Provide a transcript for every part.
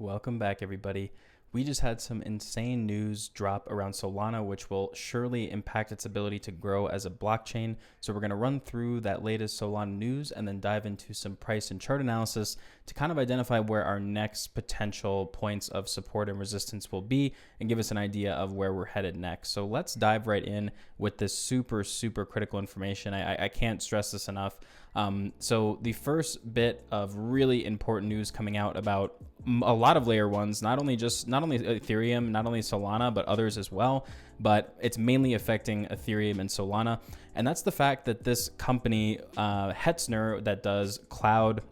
Welcome back, everybody. We just had some insane news drop around Solana, which will surely impact its ability to grow as a blockchain. So we're going to run through that latest Solana news and then dive into some price and chart analysis to kind of identify where our next potential points of support and resistance will be and give us an idea of where we're headed next. So let's dive right in with this super critical information. I can't stress this enough. So the first bit of really important news coming out about a lot of layer ones, not only Ethereum, not only Solana, but others as well, but it's mainly affecting Ethereum and Solana. And that's the fact that this company, Hetzner, that does cloud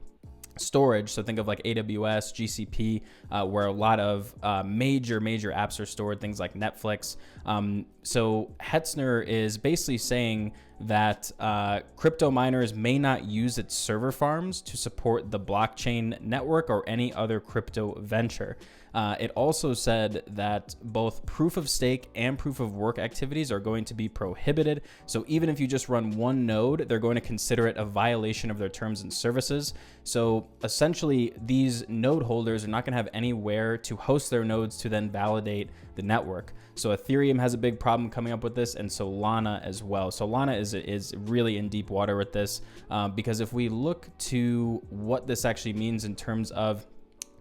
storage, so think of like AWS, GCP, where a lot of major apps are stored, things like Netflix. So Hetzner is basically saying that crypto miners may not use its server farms to support the blockchain network or any other crypto venture. It also said that both proof of stake and proof of work activities are going to be prohibited. So even if you just run one node, they're going to consider it a violation of their terms and services. So essentially, these node holders are not going to have anywhere to host their nodes to then validate the network. So Ethereum has a big problem coming up with this, and Solana as well. Solana is really in deep water with this because if we look to what this actually means in terms of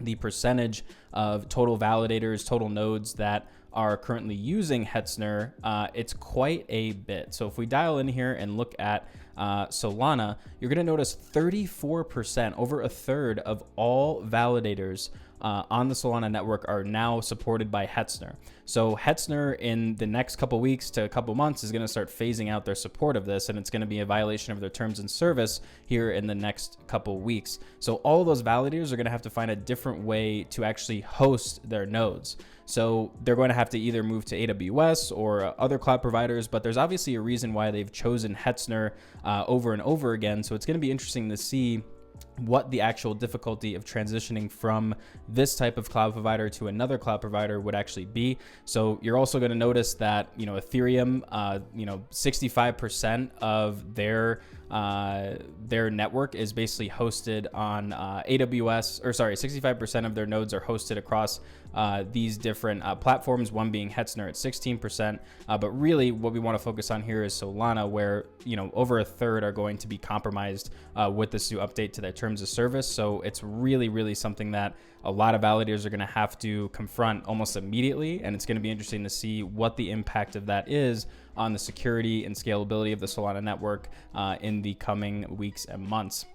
the percentage of total validators, total nodes that are currently using Hetzner, it's quite a bit. So if we dial in here and look at Solana, you're going to notice 34%, over a third of all validators on the Solana network are now supported by Hetzner. So Hetzner in the next couple weeks to a couple months is going to start phasing out their support of this, and it's going to be a violation of their terms and service here in the next couple weeks. So all of those validators are going to have to find a different way to actually host their nodes. So they're going to have to either move to AWS or other cloud providers, but there's obviously a reason why they've chosen Hetzner over and over again. So it's going to be interesting to see what the actual difficulty of transitioning from this type of cloud provider to another cloud provider would actually be. So you're also going to notice that, Ethereum, 65% of their network is basically hosted on AWS, or sorry, 65% of their nodes are hosted across these different platforms, one being Hetzner at 16%. But really what we want to focus on here is Solana, where, over a third are going to be compromised with this new update to their terms of service. So it's really something that a lot of validators are going to have to confront almost immediately. And it's going to be interesting to see what the impact of that is on the security and scalability of the Solana network in the coming weeks and months.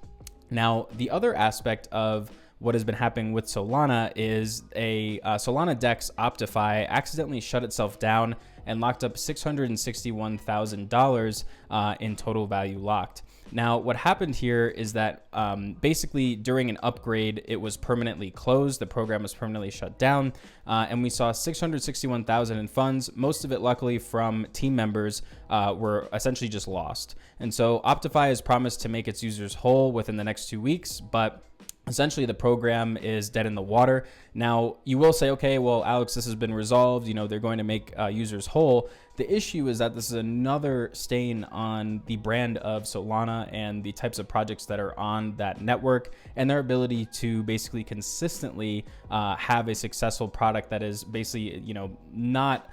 Now, the other aspect of what has been happening with Solana is a Solana DEX OptiFi accidentally shut itself down and locked up $661,000 in total value locked. Now, what happened here is that basically during an upgrade, it was permanently closed. The program was permanently shut down, and we saw $661,000 in funds. Most of it, luckily, from team members were essentially just lost. And so OptiFi has promised to make its users whole within the next 2 weeks, but essentially, the program is dead in the water. Now, you will say, okay, well, Alex, this has been resolved. They're going to make users whole. The issue is that this is another stain on the brand of Solana and the types of projects that are on that network and their ability to basically consistently have a successful product that is basically, not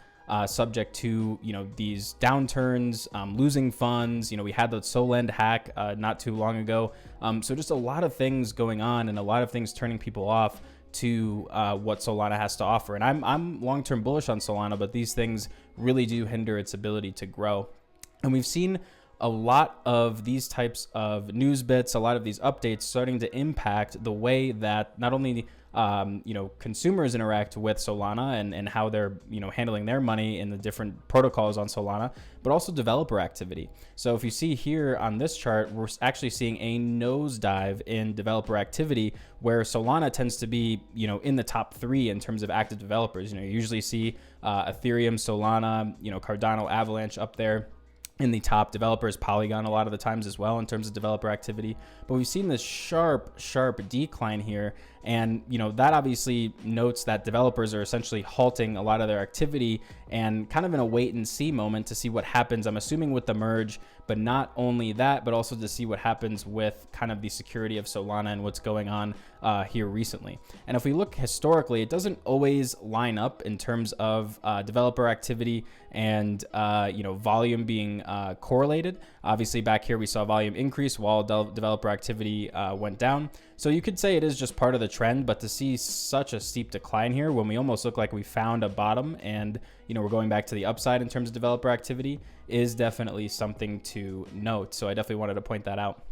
subject to these downturns, losing funds. We had the Solana hack not too long ago. So just a lot of things going on and a lot of things turning people off to what Solana has to offer. And I'm long-term bullish on Solana, but these things really do hinder its ability to grow. And we've seen a lot of these types of news bits, a lot of these updates starting to impact the way that not only consumers interact with Solana and how they're, handling their money in the different protocols on Solana, but also developer activity. So if you see here on this chart, we're actually seeing a nosedive in developer activity where Solana tends to be, in the top 3 in terms of active developers. You usually see Ethereum, Solana, Cardano, Avalanche up there in the top developers, Polygon a lot of the times as well in terms of developer activity. But we've seen this sharp decline here, And, that obviously notes that developers are essentially halting a lot of their activity and kind of in a wait and see moment to see what happens, I'm assuming with the merge, but not only that, but also to see what happens with kind of the security of Solana and what's going on here recently. And if we look historically, it doesn't always line up in terms of developer activity and volume being correlated. Obviously back here we saw volume increase while developer activity went down. So you could say it is just part of the trend, but to see such a steep decline here when we almost look like we found a bottom and we're going back to the upside in terms of developer activity is definitely something to note. So I definitely wanted to point that out.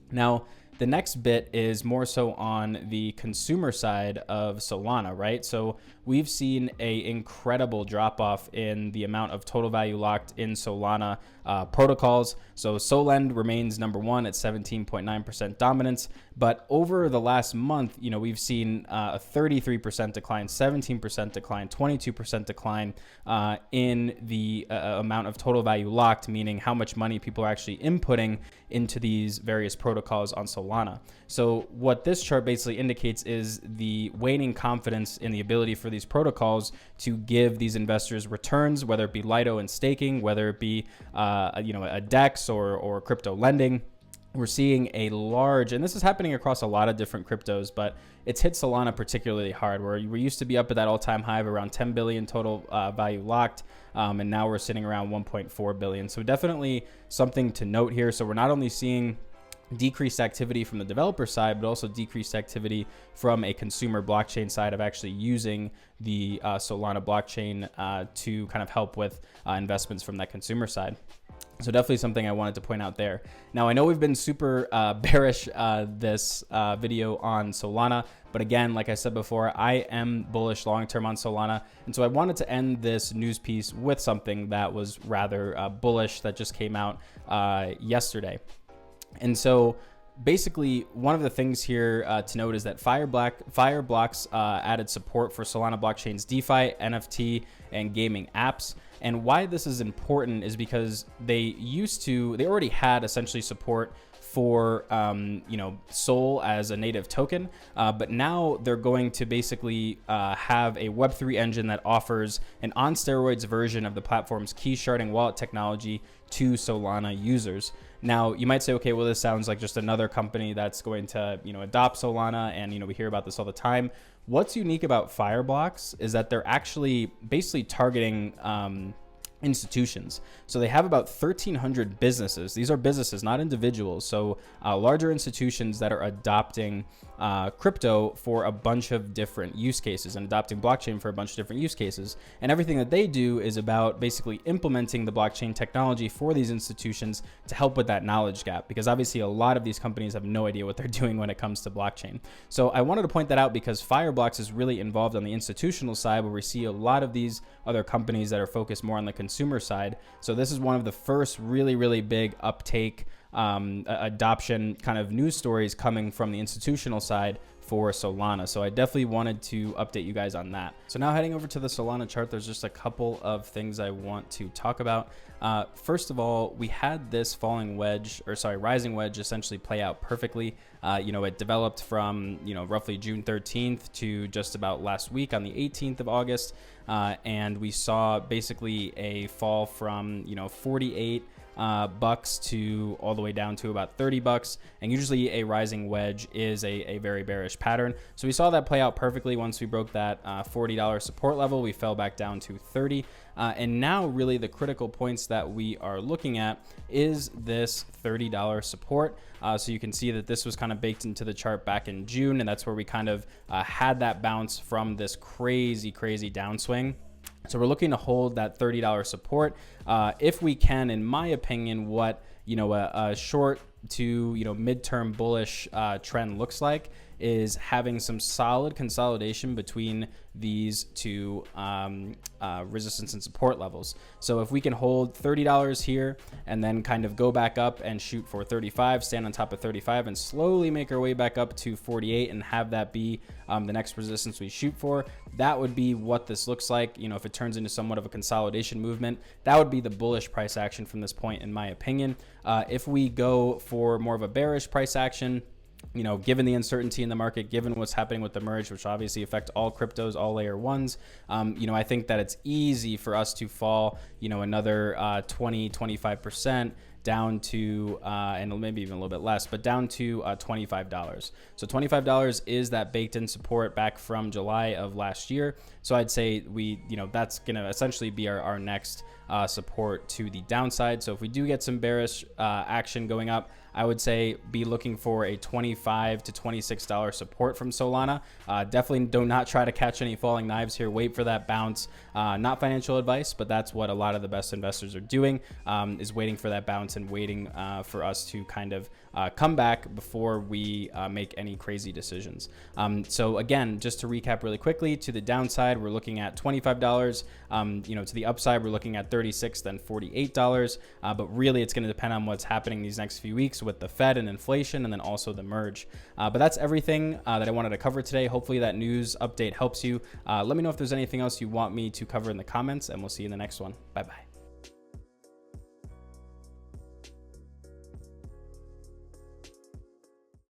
Now, the next bit is more so on the consumer side of Solana, right? So we've seen a incredible drop off in the amount of total value locked in Solana protocols. So Solend remains number one at 17.9% dominance, but over the last month, we've seen a 33% decline, 17% decline, 22% decline in the amount of total value locked, meaning how much money people are actually inputting into these various protocols on Solana. So what this chart basically indicates is the waning confidence in the ability for these protocols to give these investors returns, whether it be Lido and staking, whether it be a DEX or crypto lending. We're seeing a large, and this is happening across a lot of different cryptos, but it's hit Solana particularly hard, where we used to be up at that all-time high of around 10 billion total value locked, and now we're sitting around 1.4 billion. So definitely something to note here. So we're not only seeing decreased activity from the developer side, but also decreased activity from a consumer blockchain side of actually using the Solana blockchain to kind of help with investments from that consumer side. So definitely something I wanted to point out there. Now, I know we've been super bearish this video on Solana, but again, like I said before, I am bullish long-term on Solana. And so I wanted to end this news piece with something that was rather bullish that just came out yesterday. And so basically, one of the things here to note is that Fireblocks added support for Solana blockchain's DeFi, NFT, and gaming apps. And why this is important is because they already had essentially support for Sol as a native token, but now they're going to basically have a Web3 engine that offers an on steroids version of the platform's key sharding wallet technology to Solana users. Now, you might say, okay, well, this sounds like just another company that's going to, adopt Solana, and, we hear about this all the time. What's unique about Fireblocks is that they're actually basically targeting institutions. So they have about 1,300 businesses. These are businesses, not individuals. So larger institutions that are adopting crypto for a bunch of different use cases and adopting blockchain for a bunch of different use cases. And everything that they do is about basically implementing the blockchain technology for these institutions to help with that knowledge gap, because obviously a lot of these companies have no idea what they're doing when it comes to blockchain. So I wanted to point that out because Fireblocks is really involved on the institutional side, where we see a lot of these other companies that are focused more on the consumer side. So this is one of the first really, really big uptake adoption kind of news stories coming from the institutional side for Solana. So I definitely wanted to update you guys on that. So now heading over to the Solana chart, there's just a couple of things I want to talk about. First of all, we had this rising wedge essentially play out perfectly. It developed from, roughly June 13th to just about last week on the 18th of August. And we saw basically a fall from, 48 bucks to all the way down to about 30 bucks. And usually a rising wedge is a very bearish pattern. So we saw that play out perfectly. Once we broke that $40 support level, we fell back down to 30. And now really the critical points that we are looking at is this $30 support. So you can see that this was kind of baked into the chart back in June, and that's where we kind of had that bounce from this crazy downswing. So we're looking to hold that $30 support. If we can, in my opinion, what a short to midterm bullish trend looks like is having some solid consolidation between these two resistance and support levels. So if we can hold $30 here and then kind of go back up and shoot for 35, stand on top of 35 and slowly make our way back up to 48 and have that be the next resistance we shoot for, that would be what this looks like. If it turns into somewhat of a consolidation movement, that would be the bullish price action from this point, in my opinion. If we go for more of a bearish price action, you know, given the uncertainty in the market, given what's happening with the merge, which obviously affect all cryptos, all layer ones, you know, I think that it's easy for us to fall, you know, another 20-25% down to, and maybe even a little bit less, but down to $25. So $25 is that baked in support back from July of last year. So I'd say you know, that's going to essentially be our next support to the downside. So if we do get some bearish action going up, I would say be looking for a $25 to $26 support from Solana. Definitely do not try to catch any falling knives here. Wait for that bounce. Not financial advice, but that's what a lot of the best investors are doing, is waiting for that bounce and waiting for us to kind of come back before we make any crazy decisions. So again, just to recap really quickly, to the downside, we're looking at $25. You know, to the upside, we're looking at $36, then $48. But really, it's going to depend on what's happening these next few weeks with the Fed and inflation, and then also the merge. But that's everything that I wanted to cover today. Hopefully that news update helps you. Let me know if there's anything else you want me to cover in the comments, and we'll see you in the next one. Bye-bye.